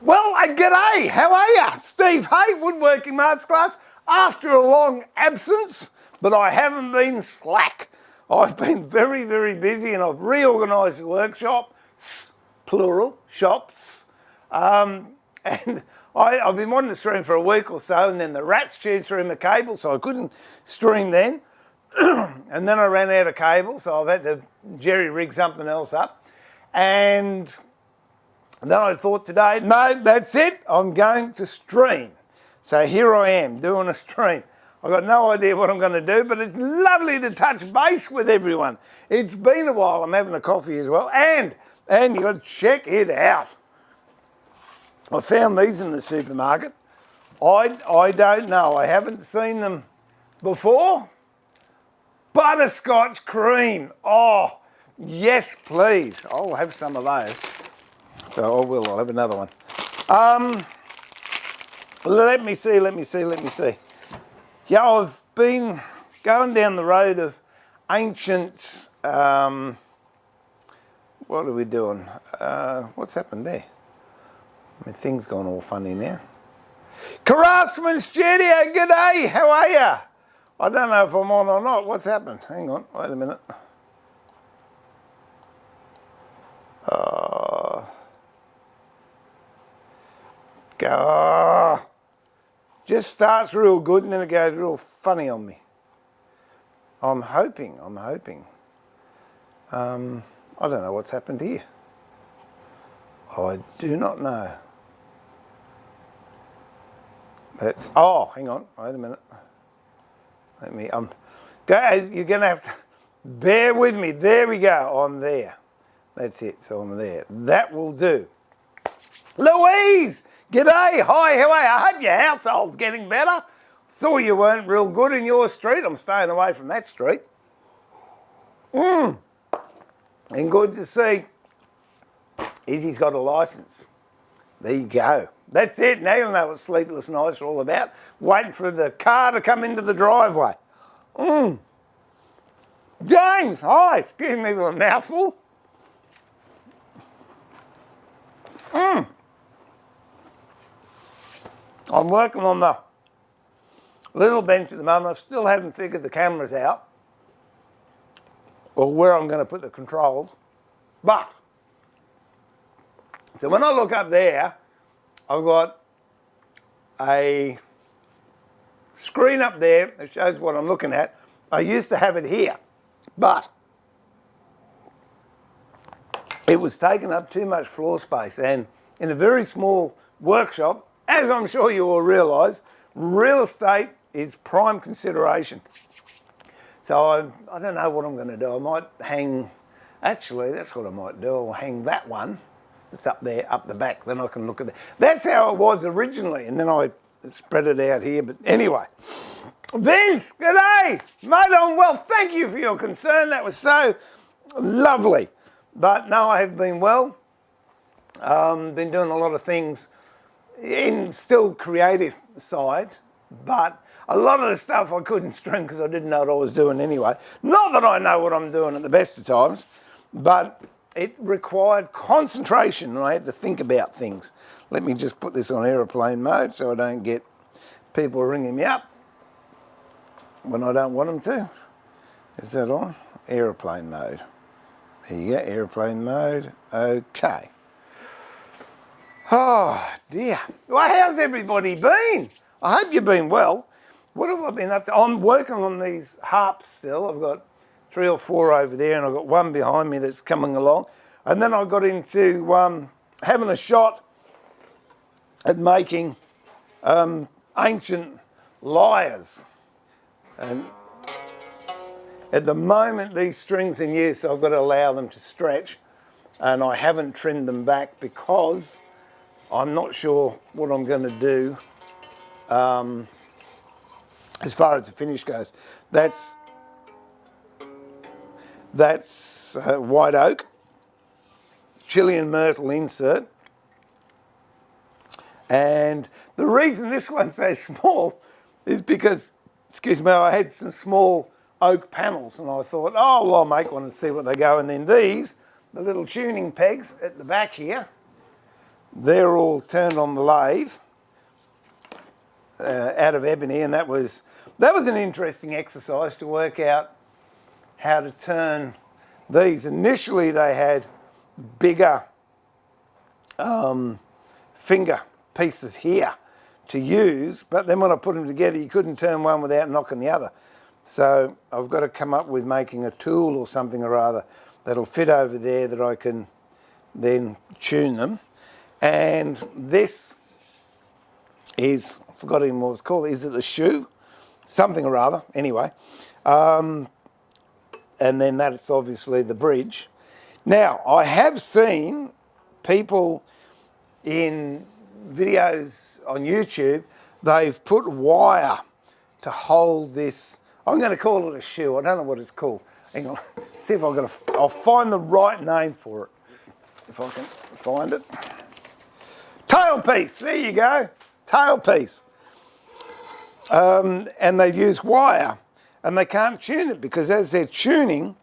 Well, g'day, how are ya? Steve Hay, Woodworking Masterclass. After a long absence, but I haven't been slack. I've been very, very busy and I've reorganised the workshop, plural, shops. And I've been wanting to stream for a week or so, and then the rats chewed through my cable, so I couldn't stream then. And then I ran out of cable, so I've had to jerry-rig something else up. And then I thought today, no, that's it, I'm going to stream. So here I am doing a stream. I've got no idea what I'm going to do, but it's lovely to touch base with everyone. It's been a while. I'm having a coffee as well. And you've got to check it out. I found these in the supermarket. I don't know. I haven't seen them before. Butterscotch cream. Oh, yes, please. I'll have some of those. So I will. I'll have another one. Let me see. Yeah, I've been going down the road of ancient, what are we doing? What's happened there? My thing's gone all funny now. Craftsman Studio, g'day, how are ya? I don't know if I'm on or not. What's happened? Hang on, wait a minute. Just starts real good and then it goes real funny on me. I'm hoping. I don't know what's happened here. I do not know. That's, oh, hang on, wait a minute. Guys, you're gonna have to bear with me. There we go, I'm there. That's it, so I'm there. That will do. Louise! G'day, hi, how are you? I hope your household's getting better. Saw you weren't real good in your street. I'm staying away from that street. And good to see Izzy's got a licence. There you go. That's it. Now you'll know what sleepless nights are all about. Waiting for the car to come into the driveway. James, hi. Excuse me for a mouthful. I'm working on the little bench at the moment. I still haven't figured the cameras out or where I'm going to put the controls. But, so when I look up there, I've got a screen up there that shows what I'm looking at. I used to have it here, but it was taking up too much floor space, and in a very small workshop, as I'm sure you all realise, real estate is prime consideration. So I don't know what I'm going to do. I might hang, actually that's what I might do. I'll hang that one that's up there, up the back, then I can look at that. That's how it was originally, and then I spread it out here, but anyway. Vince, g'day! Mate, I'm well, thank you for your concern. That was so lovely. But no, I have been well. Been doing a lot of things in still creative side, but a lot of the stuff I couldn't stream because I didn't know what I was doing anyway. Not that I know what I'm doing at the best of times, but it required concentration and I had to think about things. Let me just put this on aeroplane mode so I don't get people ringing me up when I don't want them to. Is that on? Aeroplane mode. There you go, aeroplane mode, okay. Oh dear. Well, how's everybody been? I hope you've been well. What have I been up to? I'm working on these harps still. I've got 3 or 4 over there and I've got one behind me that's coming along. And then I got into having a shot at making ancient lyres. And at the moment, these strings in use, I've got to allow them to stretch. And I haven't trimmed them back because I'm not sure what I'm going to do as far as the finish goes. That's white oak, Chilean myrtle insert. And the reason this one's so small is because, excuse me, I had some small oak panels and I thought, oh, well, I'll make one and see what they go. And then these, the little tuning pegs at the back here, they're all turned on the lathe out of ebony, and that was an interesting exercise to work out how to turn these. Initially they had bigger finger pieces here to use, but then when I put them together you couldn't turn one without knocking the other. So I've got to come up with making a tool or something or other that'll fit over there that I can then tune them. And this is, I forgot even what it's called, is it the shoe? Something or other, anyway. And then that's obviously the bridge. Now, I have seen people in videos on YouTube, they've put wire to hold this. I'm going to call it a shoe. I don't know what it's called. Hang on, see if I'll find the right name for it. If I can find it. Tailpiece, there you go, tailpiece. And they've used wire, and they can't tune it because as they're tuning,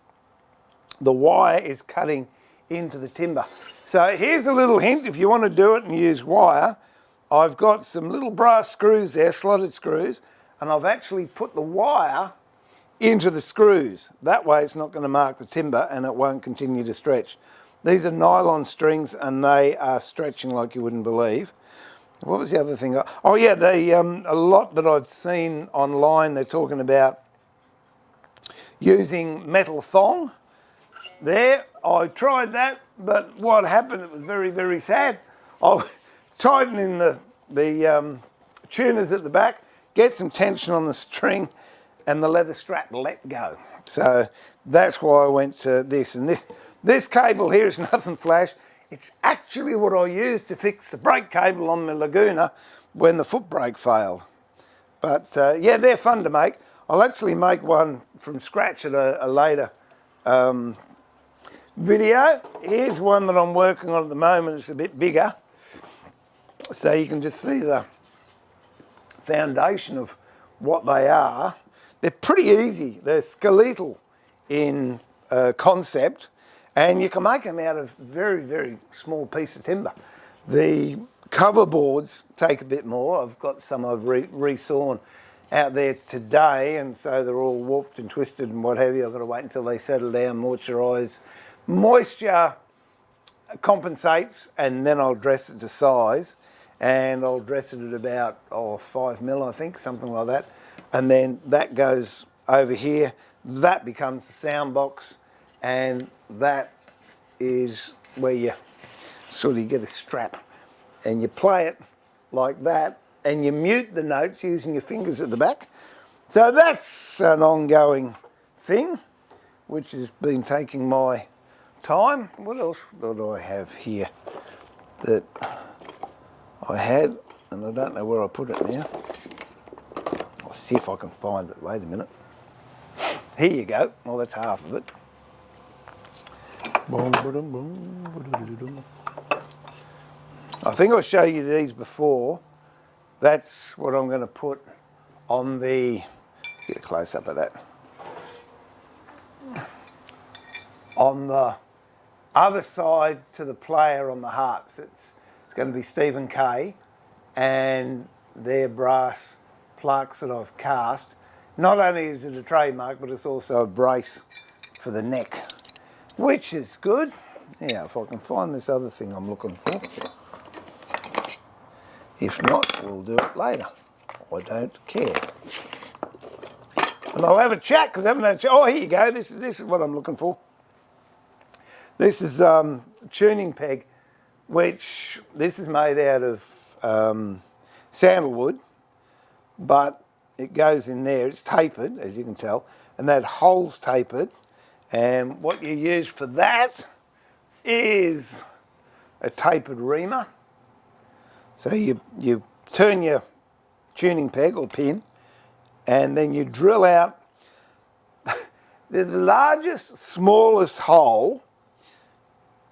the wire is cutting into the timber. So here's a little hint, if you want to do it and use wire, I've got some little brass screws there, slotted screws, and I've actually put the wire into the screws. That way it's not going to mark the timber and it won't continue to stretch. These are nylon strings and they are stretching like you wouldn't believe. What was the other thing? Oh yeah, a lot that I've seen online, they're talking about using metal thong. There, I tried that, but what happened, it was very, very sad. I was tightening the tuners at the back, get some tension on the string, and the leather strap let go. So that's why I went to this. And this cable here is nothing flash. It's actually what I used to fix the brake cable on my Laguna when the foot brake failed. But yeah, they're fun to make. I'll actually make one from scratch at a later video. Here's one that I'm working on at the moment. It's a bit bigger. So you can just see the foundation of what they are. They're pretty easy. They're skeletal in concept, and you can make them out of very, very small piece of timber. The cover boards take a bit more. I've got some I've resawn out there today, and so they're all warped and twisted and what have you. I've got to wait until they settle down, moisturise. Moisture compensates, and then I'll dress it to size, and I'll dress it at about 5 mil, I think, something like that. And then that goes over here. That becomes the sound box, and that is where you sort of get a strap and you play it like that, and you mute the notes using your fingers at the back. So that's an ongoing thing, which has been taking my time. What else do I have here that I had, and I don't know where I put it now. I'll see if I can find it. Wait a minute. Here you go. Well, that's half of it. I think I'll show you these before. That's what I'm going to put on the, get a close up of that, on the other side to the player on the harps. It's going to be Stephen K, and their brass plaques that I've cast. Not only is it a trademark, but it's also a brace for the neck, which is good. Yeah, if I can find this other thing I'm looking for. If not, we'll do it later. I don't care. And I'll have a chat, because I haven't had a chat. Oh, here you go. This is what I'm looking for. This is tuning peg, which this is made out of sandalwood, but it goes in there. It's tapered, as you can tell, and that hole's tapered. And what you use for that is a tapered reamer. So you turn your tuning peg or pin, and then you drill out the largest, smallest hole.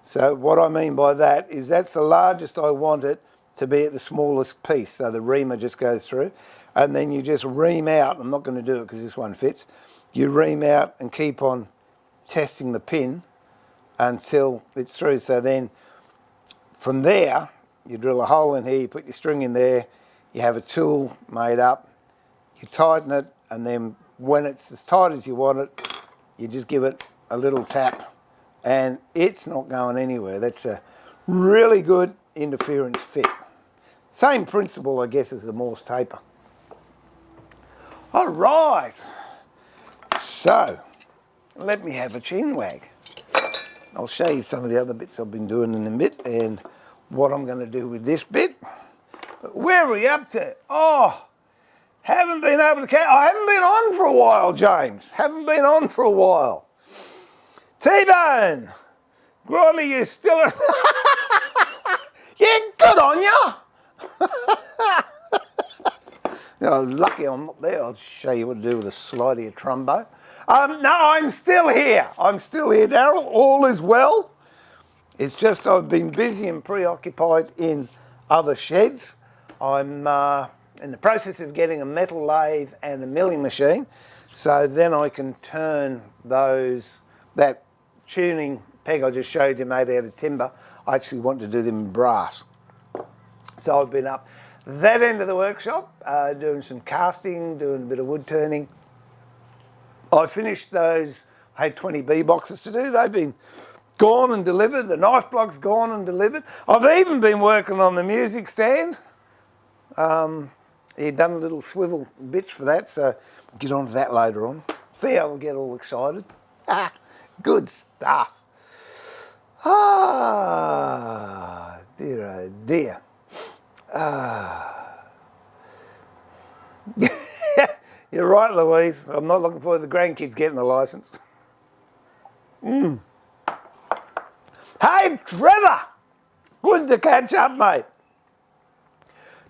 So what I mean by that is that's the largest I want it to be at the smallest piece. So the reamer just goes through, and then you just ream out. I'm not going to do it because this one fits. You ream out and keep on testing the pin until it's through. So then from there, you drill a hole in here, you put your string in there, you have a tool made up, you tighten it, and then when it's as tight as you want it, you just give it a little tap, and it's not going anywhere. That's a really good interference fit. Same principle, I guess, as the Morse taper. All right, so let me have a chin wag. I'll show you some of the other bits I've been doing in a bit and what I'm going to do with this bit. But where are we up to? Oh, haven't been able to catch. I haven't been on for a while, James. Haven't been on for a while. T-Bone, Grimy, you still... Yeah, good on ya. Oh, lucky I'm not there. I'll show you what to do with a slidey of trumbo. No, I'm still here. I'm still here, Daryl. All is well. It's just I've been busy and preoccupied in other sheds. I'm in the process of getting a metal lathe and a milling machine, so then I can turn that tuning peg I just showed you made out of timber. I actually want to do them in brass. So I've been up that end of the workshop, doing some casting, doing a bit of wood turning. I finished those, I had 20B boxes to do. They've been gone and delivered. The knife block's gone and delivered. I've even been working on the music stand. He'd done a little swivel bitch for that, so we'll get on to that later on. Theo will get all excited. Good stuff. Ah, dear, oh dear. You're right, Louise. I'm not looking forward to the grandkids getting the licence. Hey, Trevor! Good to catch up, mate.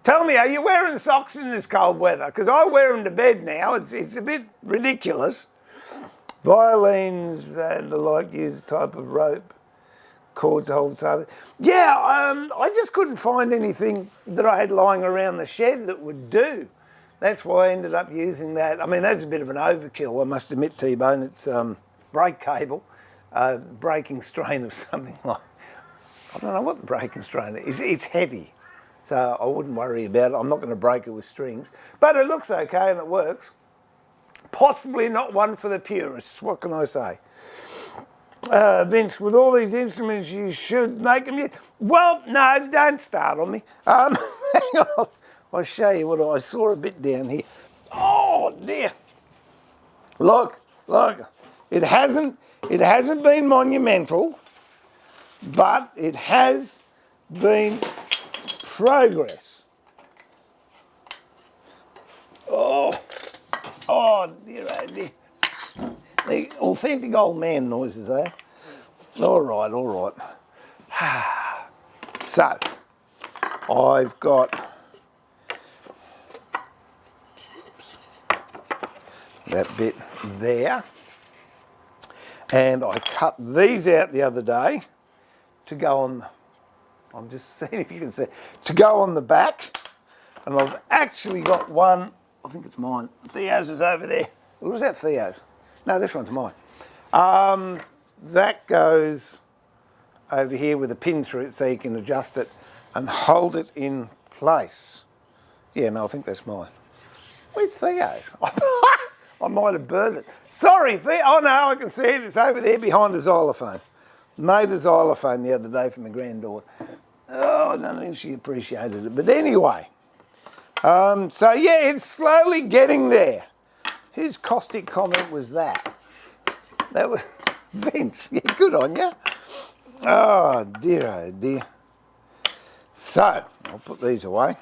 Tell me, are you wearing socks in this cold weather? Because I wear them to bed now. It's a bit ridiculous. Violins and the like use a type of rope cord to hold the table. Yeah, I just couldn't find anything that I had lying around the shed that would do. That's why I ended up using that. I mean, that's a bit of an overkill, I must admit, T-Bone. It's brake cable, braking strain of something like, I don't know what the braking strain is. It's heavy, so I wouldn't worry about it. I'm not going to break it with strings, but it looks okay and it works. Possibly not one for the purists, what can I say? Vince, with all these instruments, you should make them. Well, no, don't start on me. Hang on, I'll show you what I saw a bit down here. Oh dear! Look, it hasn't been monumental, but it has been progress. Oh dear, oh dear. The authentic old man noises, eh? All right. So, I've got that bit there, and I cut these out the other day to go on, I'm just seeing if you can see, to go on the back, and I've actually got one, I think it's mine, Theo's is over there. Or was that Theo's? No, this one's mine. That goes over here with a pin through it so you can adjust it and hold it in place. Yeah, no, I think that's mine. Where's Theo's? I might have burned it. Sorry, Theo. Oh no, I can see it. It's over there behind the xylophone. Made a xylophone the other day for my granddaughter. Oh, I don't think she appreciated it. But anyway, so yeah, it's slowly getting there. Whose caustic comment was that? That was Vince. Yeah, good on you. Oh dear. So, I'll put these away.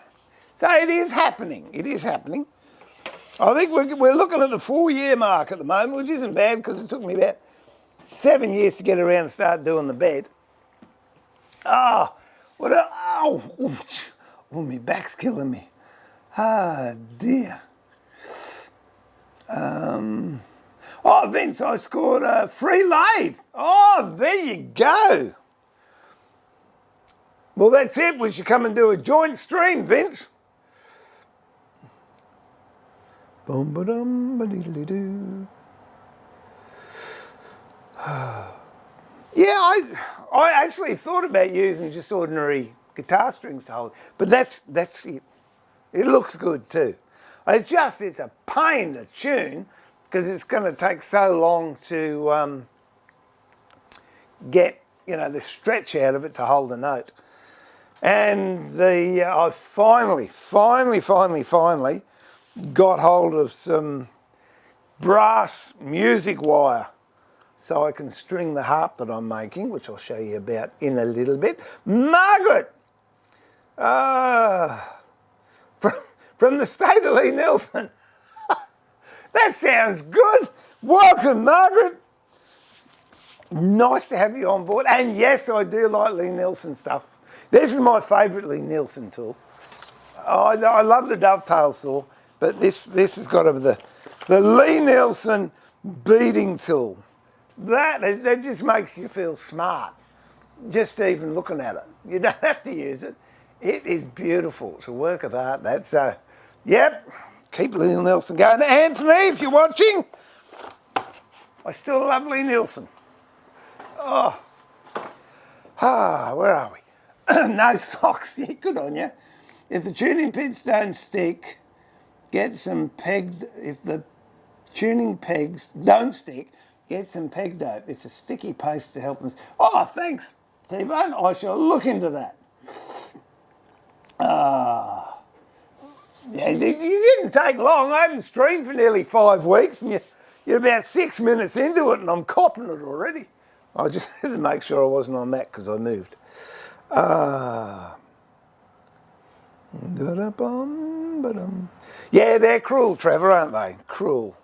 So it is happening. I think we're looking at the 4-year mark at the moment, which isn't bad because it took me about 7 years to get around and start doing the bed. Oh, my back's killing me. Ah, dear. Oh, Vince, I scored a free lathe. Oh, there you go. Well, that's it. We should come and do a joint stream, Vince. Boom-ba-dum-ba-diddly-doo. Yeah, I actually thought about using just ordinary guitar strings to hold. But that's it. It looks good too. It's a pain to tune because it's going to take so long to get, the stretch out of it to hold the note. And I finally got hold of some brass music wire so I can string the harp that I'm making, which I'll show you about in a little bit. Margaret! From the state of Lee Nelson. That sounds good. Welcome, Margaret. Nice to have you on board. And yes, I do like Lee Nelson stuff. This is my favourite Lee Nelson tool. I love the dovetail saw, but this has got to be the Lee Nelson beading tool. That just makes you feel smart, just even looking at it. You don't have to use it. It is beautiful. It's a work of art, that. So, yep, keep Lee Nelson going. Anthony, if you're watching, I still love Lee Nelson. Where are we? No socks. Yeah, good on you. If the tuning pits don't stick, get some pegged. If the tuning pegs don't stick, get some peg dope. It's a sticky paste to help us. Oh, thanks, T-Bone. I shall look into that. Yeah, you didn't take long. I haven't streamed for nearly 5 weeks, and you're about 6 minutes into it, and I'm copping it already. I just had to make sure I wasn't on that because I moved. Yeah, they're cruel, Trevor, aren't they? Cruel.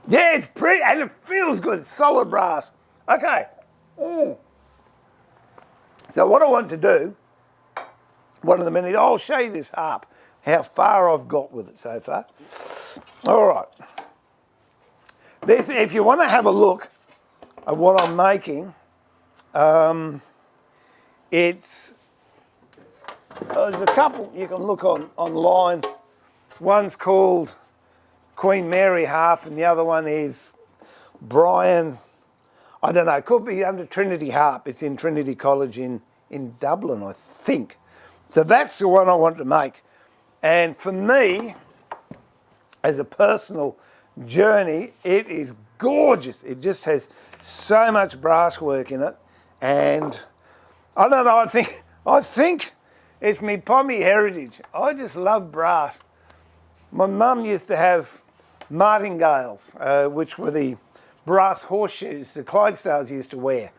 Yeah, it's pretty, and it feels good. Solid brass. Okay. So what I want to do, I'll show you this harp, how far I've got with it so far. All right. If you want to have a look at what I'm making, there's a couple you can look online. One's called Queen Mary harp, and the other one is Brian. I don't know. It could be under Trinity Harp. It's in Trinity College in Dublin, I think. So that's the one I want to make. And for me, as a personal journey, it is gorgeous. It just has so much brass work in it, and I don't know. I think it's me pommy heritage. I just love brass. My mum used to have martingales, which were the brass horseshoes the Clydesdales used to wear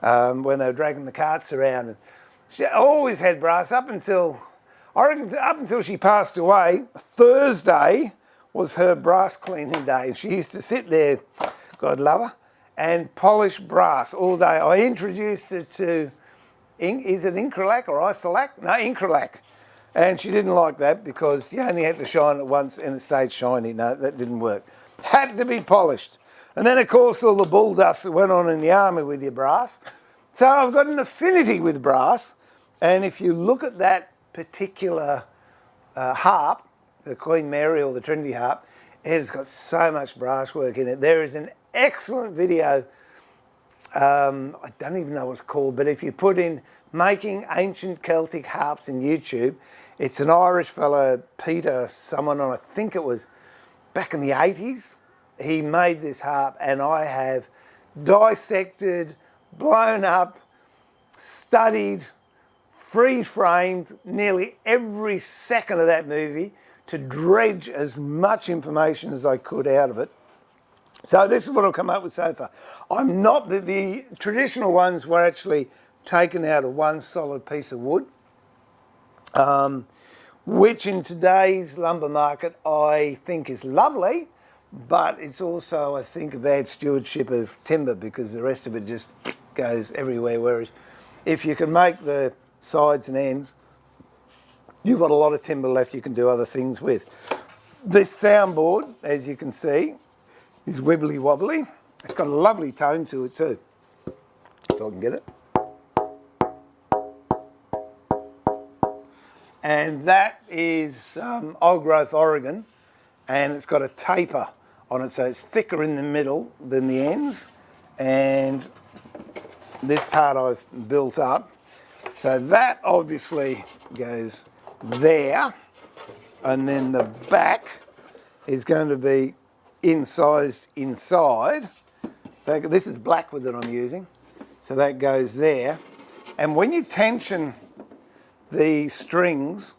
when they were dragging the carts around. And she always had brass up until she passed away. Thursday was her brass cleaning day, and she used to sit there, God love her, and polish brass all day. I introduced her to, is it Incralac or Isolac? No, Incralac. And she didn't like that because you only had to shine it once and it stayed shiny. No, that didn't work. Had to be polished. And then, of course, all the bull dust that went on in the army with your brass. So I've got an affinity with brass. And if you look at that particular harp, the Queen Mary or the Trinity Harp, it has got so much brass work in it. There is an excellent video, I don't even know what it's called, but if you put in making ancient Celtic harps in YouTube, it's an Irish fellow, Peter, someone, and I think it was back in the 80s, he made this harp, and I have dissected, blown up, studied, freeze-framed nearly every second of that movie to dredge as much information as I could out of it. So this is what I've come up with so far. I'm not, the traditional ones were actually taken out of one solid piece of wood, which in today's lumber market I think is lovely, but it's also, I think, a bad stewardship of timber because the rest of it just goes everywhere. Whereas if you can make the sides and ends, you've got a lot of timber left you can do other things with. This soundboard, as you can see, is wibbly wobbly. It's got a lovely tone to it too, if I can get it. And that is old growth Oregon, and it's got a taper on it, so it's thicker in the middle than the ends. And this part I've built up, So that obviously goes there, and then the back is going to be incised inside. This is blackwood that I'm using, so that goes there. And when you tension the strings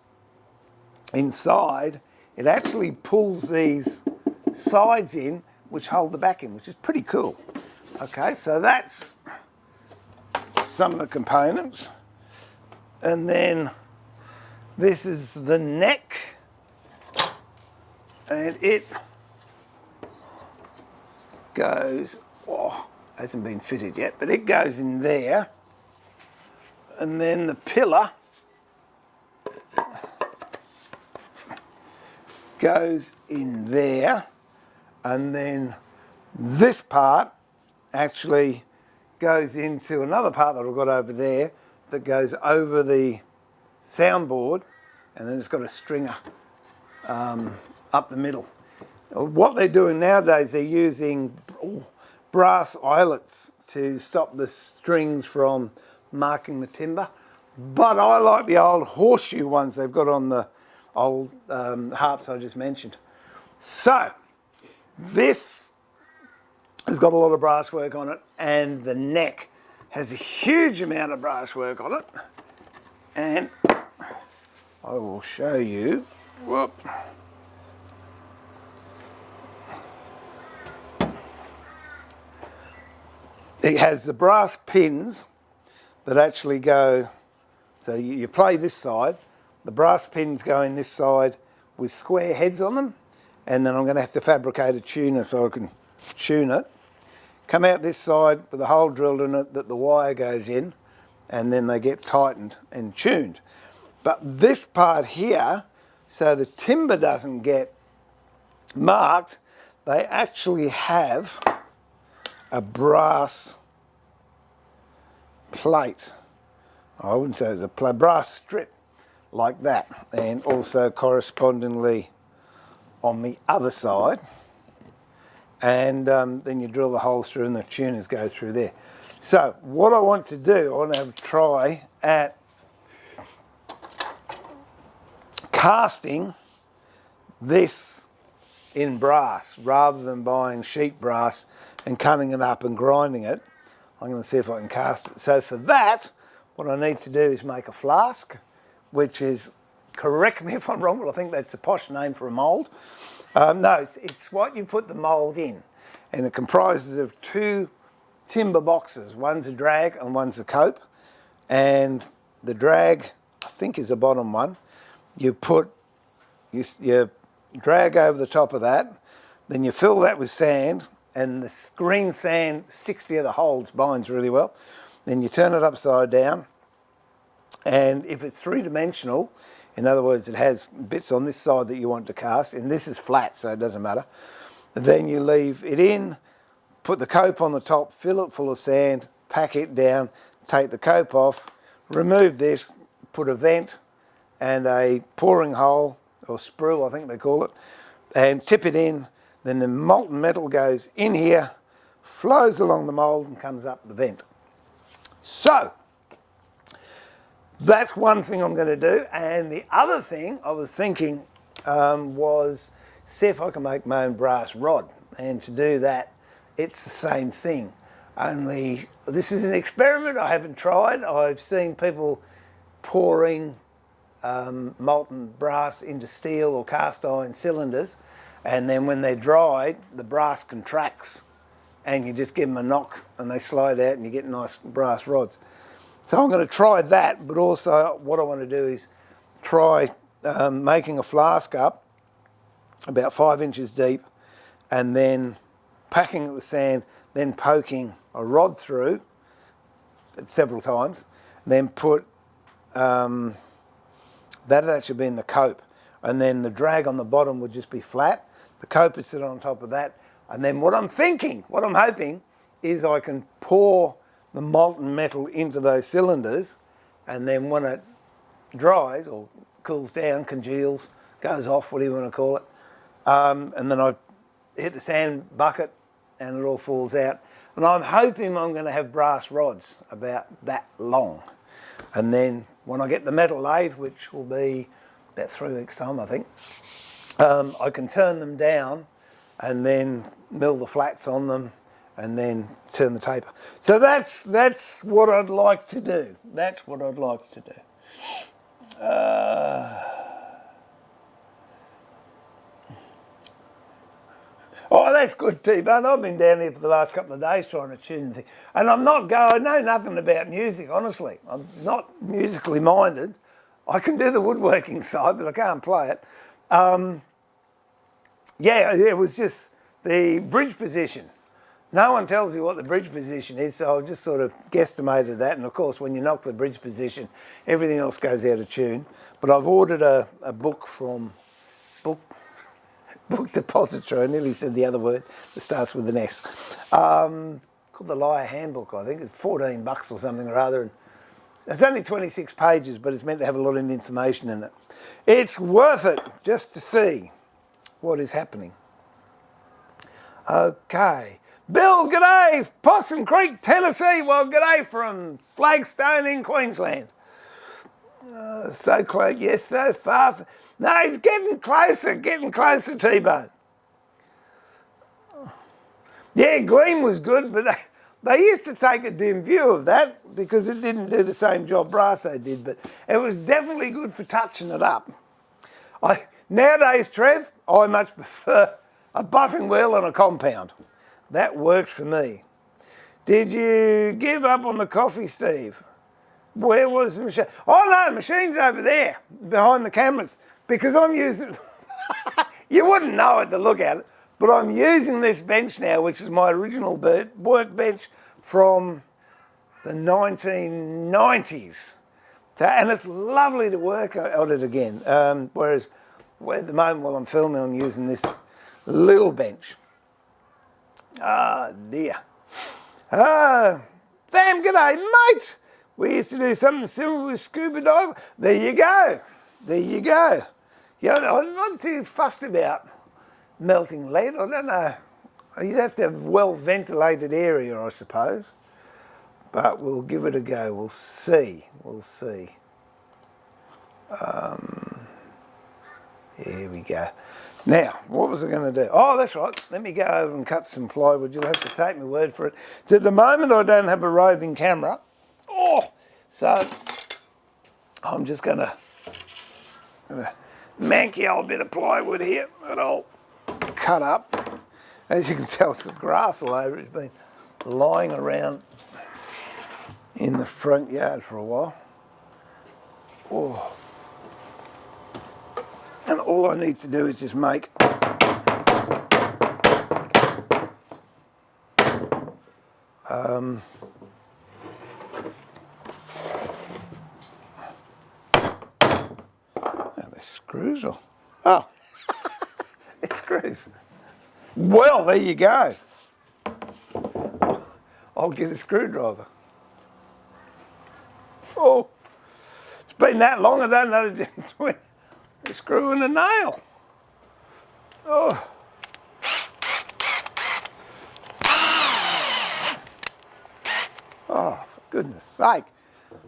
inside, it actually pulls these sides in, which hold the back in, which is pretty cool. Okay, so that's some of the components. And then this is the neck, and it goes, oh, hasn't been fitted yet, but it goes in there. And then the pillar goes in there, and then this part actually goes into another part that I've got over there that goes over the soundboard, and then it's got a stringer up the middle. What they're doing nowadays, they're using brass eyelets to stop the strings from marking the timber, but I like the old horseshoe ones they've got on the old harps I just mentioned. So this has got a lot of brass work on it, and the neck has a huge amount of brass work on it, and I will show you. Whoop. It has the brass pins that actually go, so you play this side, the brass pins go in this side with square heads on them, and then I'm going to have to fabricate a tuner so I can tune it. Come out this side with a hole drilled in it that the wire goes in, and then they get tightened and tuned. But this part here, so the timber doesn't get marked, they actually have a brass plate. I wouldn't say it's a brass strip like that, and also correspondingly on the other side, and then you drill the holes through and the tuners go through there. So what I want to do, I want to have a try at casting this in brass rather than buying sheet brass and cutting it up and grinding it. I'm going to see if I can cast it. So for that, what I need to do is make a flask, which is, correct me if I'm wrong, but I think that's a posh name for a mould. No, it's what you put the mould in, and it comprises of two timber boxes. One's a drag and one's a cope, and the drag, I think, is the bottom one. You drag over the top of that, then you fill that with sand, and the green sand sticks to the holes, binds really well. Then you turn it upside down, and if it's three-dimensional, in other words, it has bits on this side that you want to cast, and this is flat, so it doesn't matter. And then you leave it in, put the cope on the top, fill it full of sand, pack it down, take the cope off, remove this, put a vent and a pouring hole, or sprue I think they call it, and tip it in. Then the molten metal goes in here, flows along the mould and comes up the vent. So that's one thing I'm going to do. And the other thing I was thinking was see if I can make my own brass rod. And to do that, it's the same thing. Only this is an experiment I haven't tried. I've seen people pouring molten brass into steel or cast iron cylinders, and then when they're dried, the brass contracts and you just give them a knock and they slide out and you get nice brass rods. So I'm going to try that, but also what I want to do is try making a flask up about 5 inches deep and then packing it with sand, then poking a rod through several times, then put that'd actually be in the cope, and then the drag on the bottom would just be flat. The cope is sit on top of that, and then what I'm hoping is I can pour the molten metal into those cylinders, and then when it dries or cools down, congeals, goes off, whatever you want to call it, and then I hit the sand bucket and it all falls out. And I'm hoping I'm going to have brass rods about that long. And then when I get the metal lathe, which will be about 3 weeks' time, I think, I can turn them down and then mill the flats on them and then turn the taper. So that's what I'd like to do. That's what I'd like to do. Oh, that's good, T-Bone. I've been down here for the last couple of days trying to tune things. And I know nothing about music, honestly. I'm not musically minded. I can do the woodworking side, but I can't play it. Yeah, it was just the bridge position. No one tells you what the bridge position is, so I just sort of guesstimated that. And of course, when you knock the bridge position, everything else goes out of tune. But I've ordered a book from Book Depository. I nearly said the other word that starts with an S. Called the Lyre Handbook, I think. It's $14 or something or other. And it's only 26 pages, but it's meant to have a lot of information in it. It's worth it just to see what is happening. Okay. Bill, g'day, Possum Creek, Tennessee. Well, g'day from Flagstone in Queensland. So close, yes, so far. No, he's getting closer, T-Bone. Yeah, Gleam was good, but they used to take a dim view of that because it didn't do the same job Brasso did, but it was definitely good for touching it up. Nowadays, Trev, I much prefer a buffing wheel and a compound. That works for me. Did you give up on the coffee, Steve? Where was the machine? Oh no, the machine's over there, behind the cameras, because I'm using, you wouldn't know it to look at it, but I'm using this bench now, which is my original workbench from the 1990s. So, and it's lovely to work on it again. Whereas at the moment while I'm filming, I'm using this little bench. Ah, dear. Sam, g'day, mate. We used to do something similar with scuba diving. There you go. There you go. Yeah, I'm not too fussed about melting lead. I don't know. You'd have to have a well-ventilated area, I suppose. But we'll give it a go. We'll see. We'll see. Here we go. Now, what was I going to do? Oh, that's right. Let me go over and cut some plywood. You'll have to take my word for it. So at the moment, I don't have a roving camera. Oh, so I'm just going to manky old bit of plywood here that I'll cut up. As you can tell, it's got grass all over it. It's been lying around in the front yard for a while. Oh. And all I need to do is just make the screws or oh it screws. Well, there you go. I'll get a screwdriver. Oh, it's been that long I don't know the difference between a screw and a nail. Oh. Oh, for goodness sake.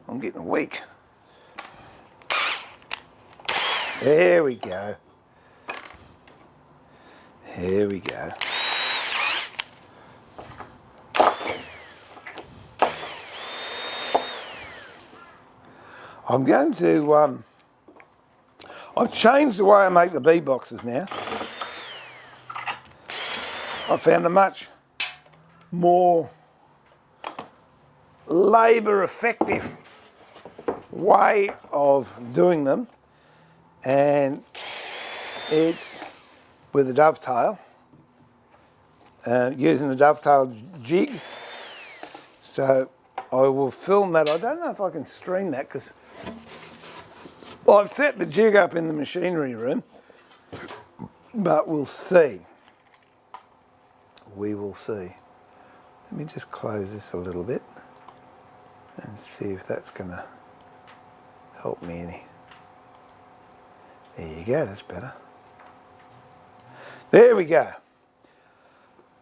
I'm getting weak. There we go. There we go. I'm going to, I've changed the way I make the bee boxes now. I found a much more labour effective way of doing them, and it's with a dovetail, using the dovetail jig. So I will film that. I don't know if I can stream that because I've set the jig up in the machinery room, but we'll see. We will see. Let me just close this a little bit and see if that's going to help me any. There you go, that's better. There we go.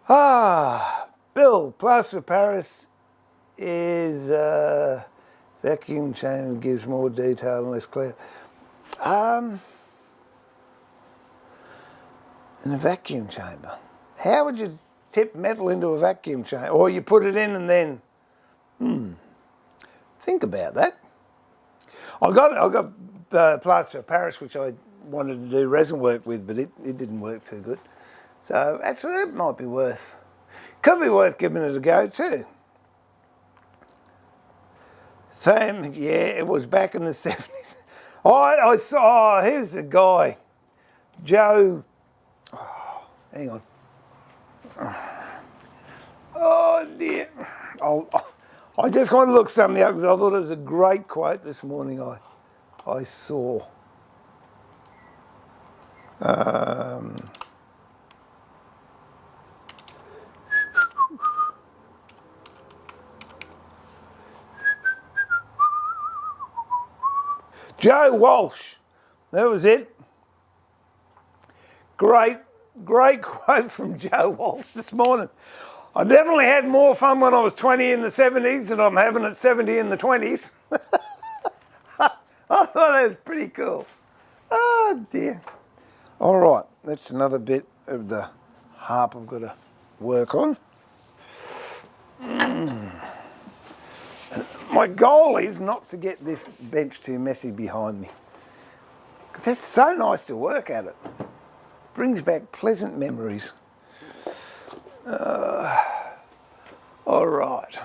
Ah, Bill, plaster of Paris is Vacuum chamber gives more detail and less clear. In a vacuum chamber, how would you tip metal into a vacuum chamber? Or you put it in and then, think about that. I got plaster of Paris, which I wanted to do resin work with, but it didn't work too good. So actually that might be could be worth giving it a go too. Theme, yeah, it was back in the 70s. I saw, here's the guy, Joe, hang on. Oh dear. I just want to look something up because I thought it was a great quote this morning I saw. Joe Walsh, that was it. Great quote from Joe Walsh this morning. I definitely had more fun when I was 20 in the 70s than I'm having at 70 in the 20s. I thought that was pretty cool. Oh dear. All right, that's another bit of the harp I've got to work on. My goal is not to get this bench too messy behind me, because it's so nice to work at it. Brings back pleasant memories. All right.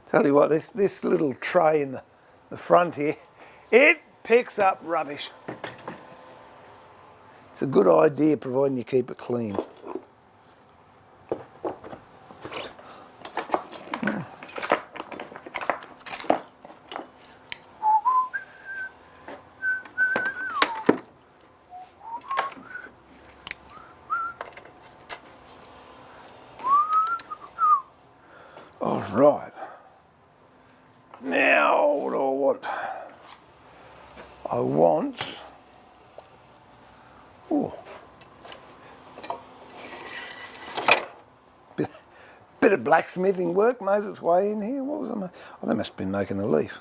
Tell you what, this little tray in the front here, it picks up rubbish. It's a good idea, providing you keep it clean. All right. Now, what do I want? I want, bit of blacksmithing work made its way in here. What was I? Oh, they must have been making a leaf.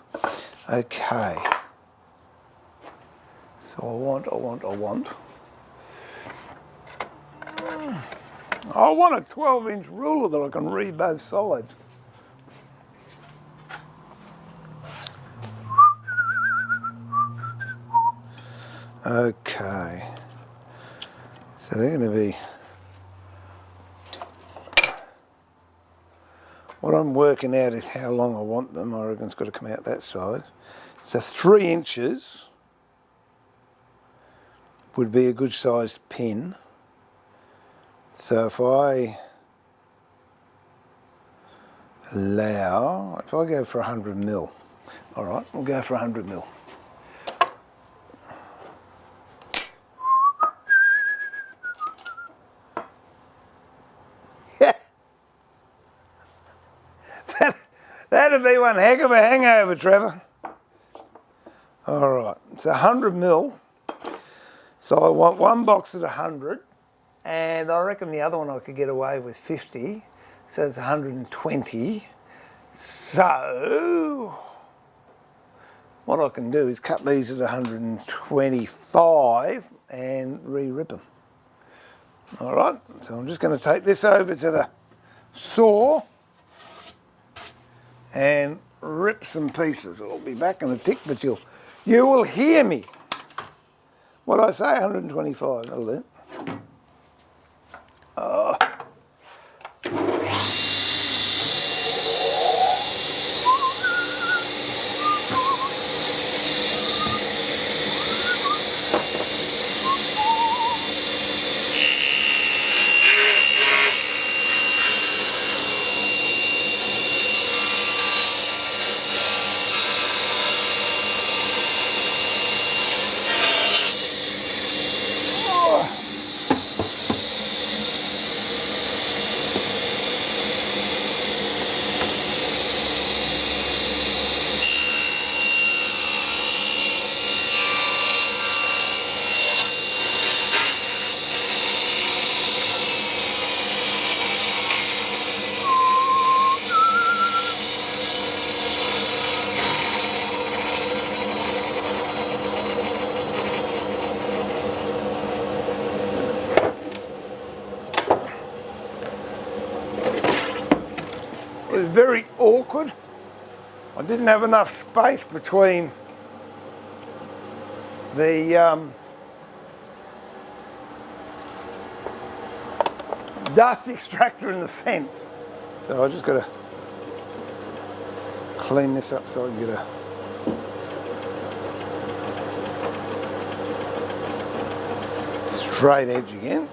Okay. So I want. I want a 12-inch ruler that I can read both sides. Okay. So they're going to be, what I'm working out is how long I want them. I reckon it's got to come out that side. So 3 inches would be a good sized pin. So if I go for 100 mil, all right, we'll go for 100 mil. That'd be one heck of a hangover, Trevor. All right, it's 100 mil. So I want one box at 100, and I reckon the other one I could get away with 50. So it's 120. So what I can do is cut these at 125 and re-rip them. All right, so I'm just going to take this over to the saw and rip some pieces. I'll be back in a tick, but you will hear me. What I say, 125, that'll do. very awkward. I didn't have enough space between the dust extractor and the fence. So I just got to clean this up so I can get a straight edge again.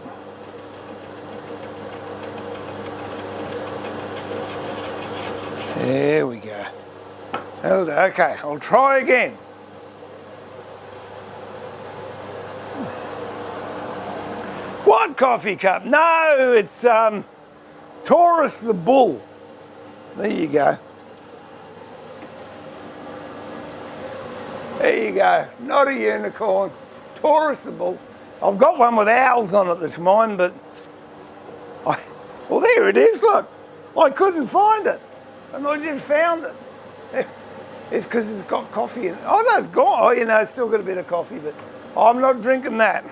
There we go. Okay, I'll try again. What coffee cup? No, it's Taurus the Bull. There you go. There you go. Not a unicorn. Taurus the Bull. I've got one with owls on it that's mine, but well, there it is, look. I couldn't find it, and I just found it. It's because it's got coffee in it. Oh, no, it's gone. Oh, you know, it's still got a bit of coffee, but I'm not drinking that.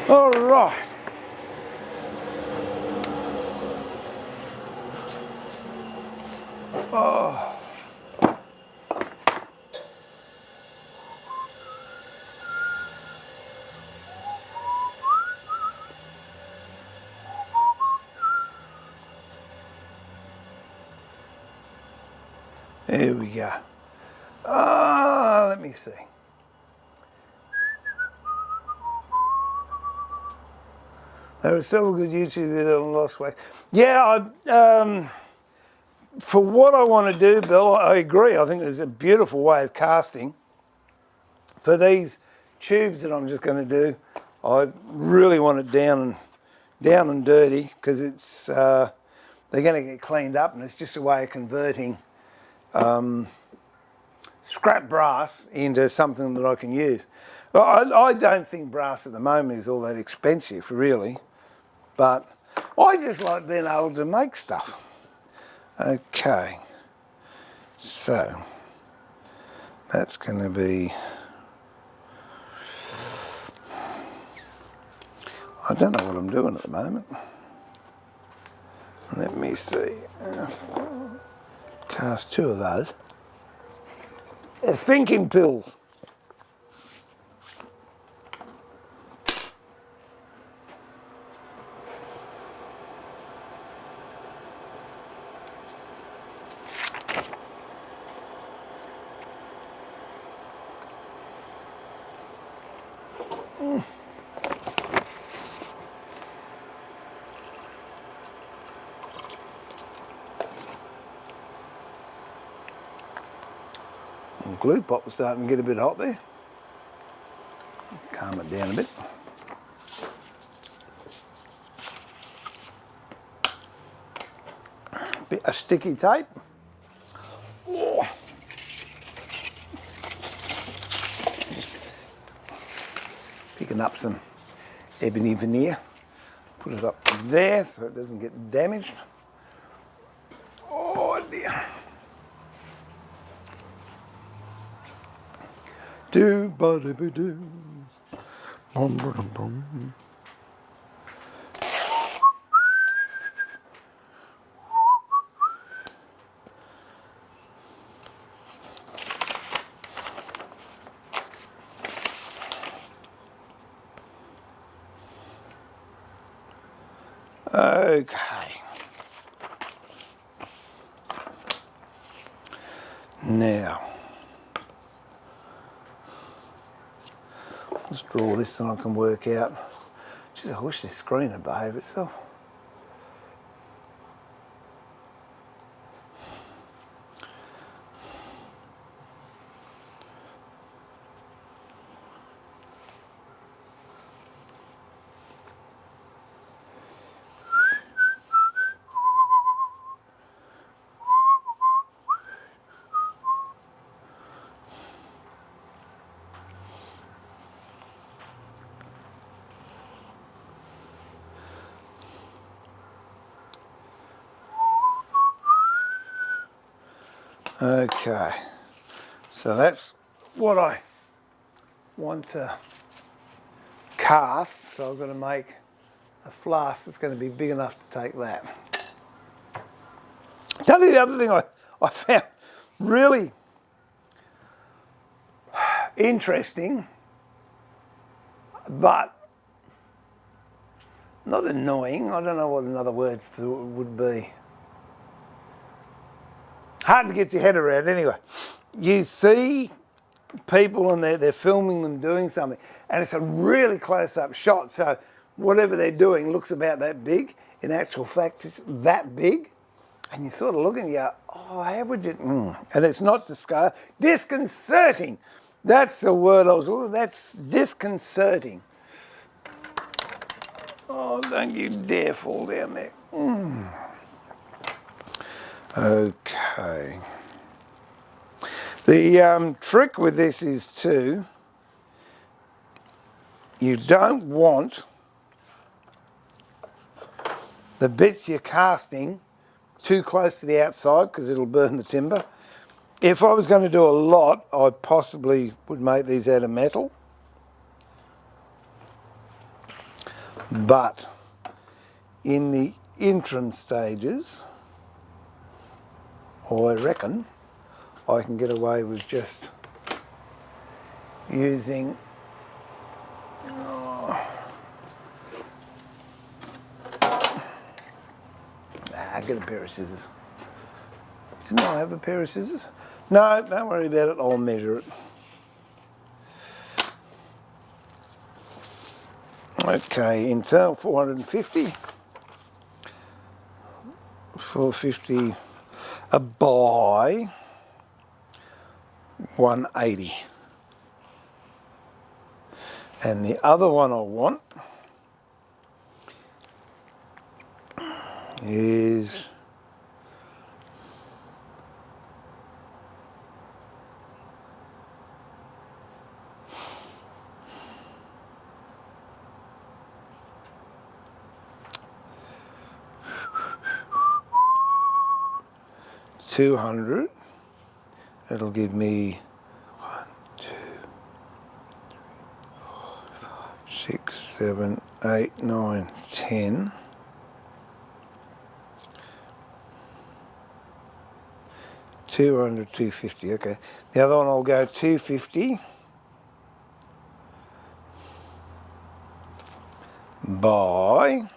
All right. Oh. There we go. Let me see. There are several good YouTube videos on lost wax. Yeah, for what I want to do, Bill, I agree. I think there's a beautiful way of casting. For these tubes that I'm just going to do, I really want it down and dirty because it's they're going to get cleaned up, and it's just a way of converting scrap brass into something that I can use. Well, I don't think brass at the moment is all that expensive, really, but I just like being able to make stuff. Okay, so that's going to be, I don't know what I'm doing at the moment. Let me see. Cast two of those. They're thinking pills. And glue pot was starting to get a bit hot there. Calm it down a bit. Bit of sticky tape. Oh. Picking up some ebony veneer. Put it up there so it doesn't get damaged. Oh dear. Do ba do ba do. Boom boom boom. Okay. Now, let's draw this so I can work out. Geez, I wish this screen would behave itself. Okay, so that's what I want to cast, so I've got to make a flask that's going to be big enough to take that. Tell you the other thing I found really interesting, but not annoying. I don't know what another word for it would be. Hard to get your head around anyway. You see people and they're filming them doing something, and it's a really close-up shot, so whatever they're doing looks about that big. In actual fact, it's that big, and you sort of look and you go, oh, how would you... And it's not disconcerting. That's the word I was looking for. That's disconcerting. Oh, don't you dare fall down there. Okay. The trick with this is you don't want the bits you're casting too close to the outside because it'll burn the timber. If I was going to do a lot, I possibly would make these out of metal. But in the interim stages, I reckon I can get away with just using get a pair of scissors. Didn't I have a pair of scissors? No, don't worry about it, I'll measure it. Okay, internal 450. 450 by 180. And the other one I want is 200. It'll give me 1, 2, 6, 7, 8, 9, 10. 200, 250, okay. The other one I'll go 250 by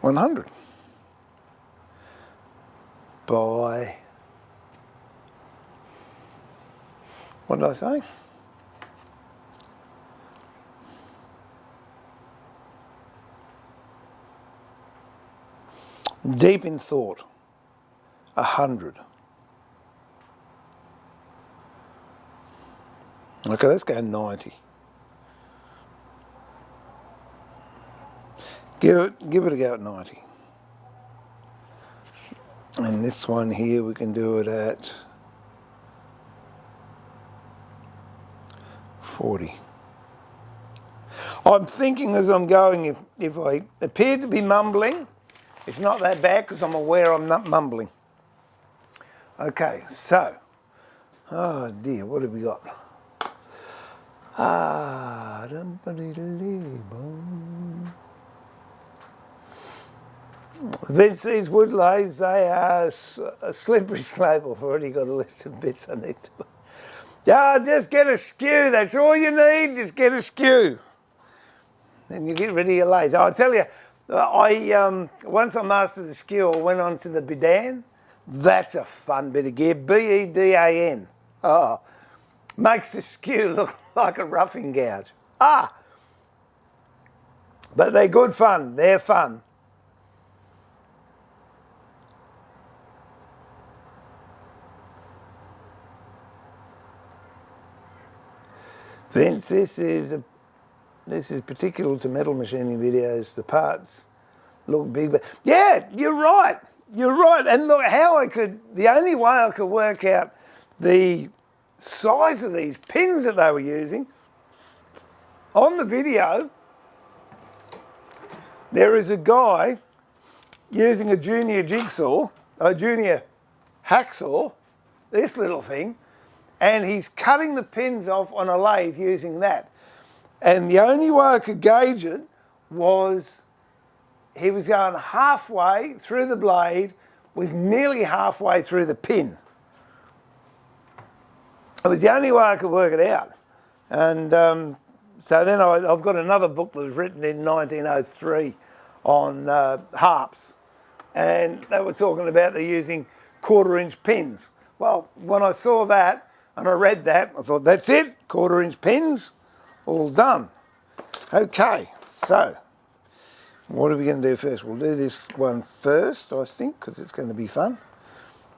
100 by, what did I say? Deep in thought, 100. Okay, let's go 90. Give it a go at 90. And this one here, we can do it at 40. I'm thinking as I'm going, if I appear to be mumbling, it's not that bad because I'm aware I'm not mumbling. Okay, so, oh dear, what have we got? Vince, these wood lathes, they are a slippery slope. I've already got a list of bits I need to. Yeah, just get a skew. That's all you need. Just get a skew. Then you get rid of your lathe. I'll tell you, once I mastered the skew, I went on to the bedan. That's a fun bit of gear. B-E-D-A-N. Oh, makes the skew look like a roughing gouge. Ah, but they're good fun. They're fun. Vince, this is particular to metal machining videos. The parts look big, but yeah, you're right. You're right. And look, the only way I could work out the size of these pins that they were using on the video, there is a guy using a junior jigsaw, a junior hacksaw, this little thing, and he's cutting the pins off on a lathe using that. And the only way I could gauge it was he was going halfway through the blade with nearly halfway through the pin. It was the only way I could work it out. And so then I've got another book that was written in 1903 on harps. And they were talking about they're using 1/4-inch pins. Well, when I saw that and I read that, I thought, that's it, 1/4-inch pins, all done. Okay, so what are we going to do first? We'll do this one first, I think, because it's going to be fun.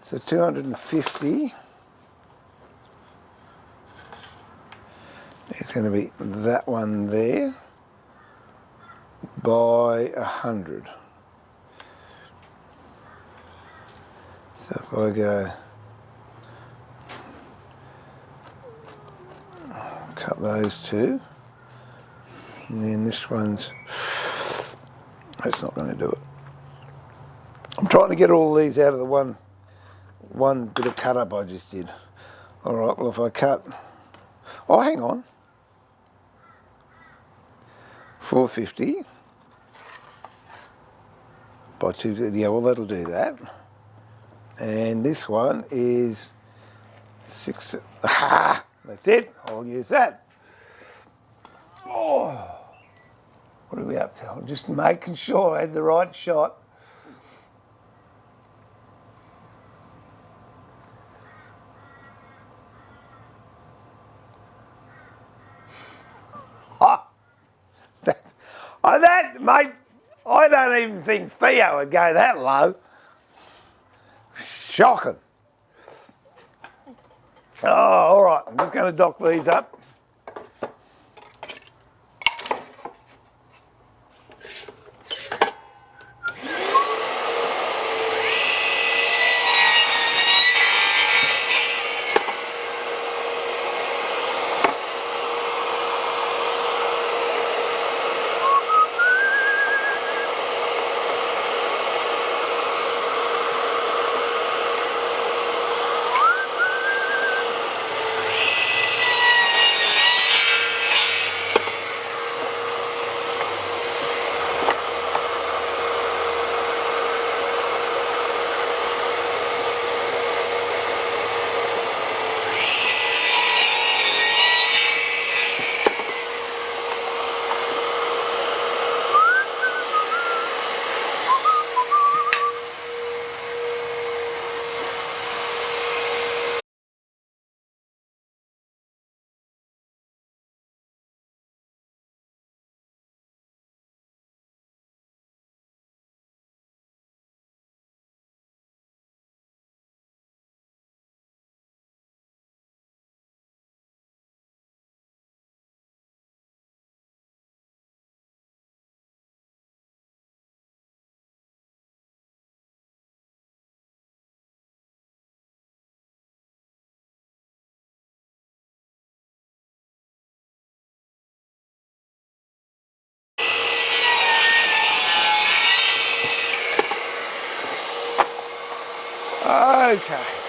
So 250. It's going to be that one there by 100. So if I go, cut those two, and then this one's, that's not going to do it. I'm trying to get all these out of the one bit of cut up I just did. All right, well if I cut, oh hang on, 450 by 250, yeah, well that'll do that. And this one is 6, aha, that's it, I'll use that. Oh, what are we up to? I'm just making sure I had the right shot. That, mate, I don't even think Theo would go that low. Shocking. Oh, all right, I'm just going to dock these up. Okay.